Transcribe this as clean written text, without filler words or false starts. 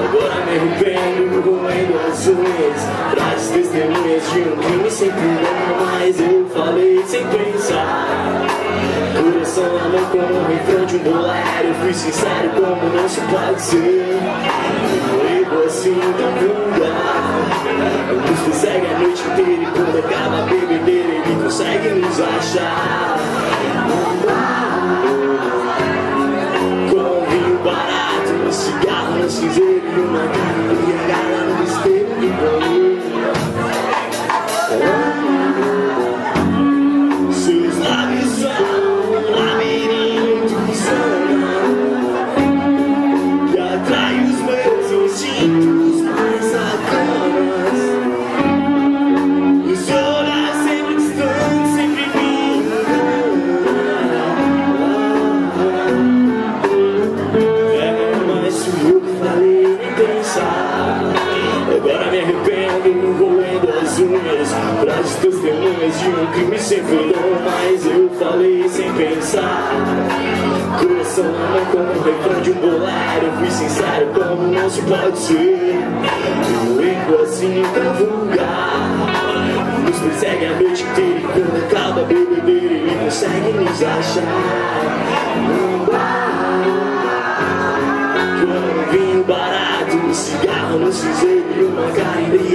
Agora me arrependo, roendo as unhas. Traz testemunhas de um crime sem pena, mas eu falei sem pensar. Coração na mão como um refrão de um bolero. Eu fui sincero como não se pode ser. Um erro assim tão vulgar nos persegue a noite inteira, e quando acaba a bebedeira ele consegue nos achar. Com vinho barato, um cigarro no cinzeiro e uma cara embriagada no espelho do banheiro. Seus lábios são um labirinto de sombra que atrai os meus instintos mais sacanas. E seu olhar sempre distante, sempre me mas fui eu que falei nem pensar. Agora me arrependo, roendo as unhas. Traz testemunhas de um crime sem perdão, mas eu falei sem pensar. Coração na mão como um refrão de um bolero. Eu fui sincero como não se pode ser. Um erro assim tão vulgar nos persegue a noite inteira, e quando acaba a bebedeira ele consegue nos achar num bar. Com um vinho barato, um cigarro no cinzeiro e uma cara embriagada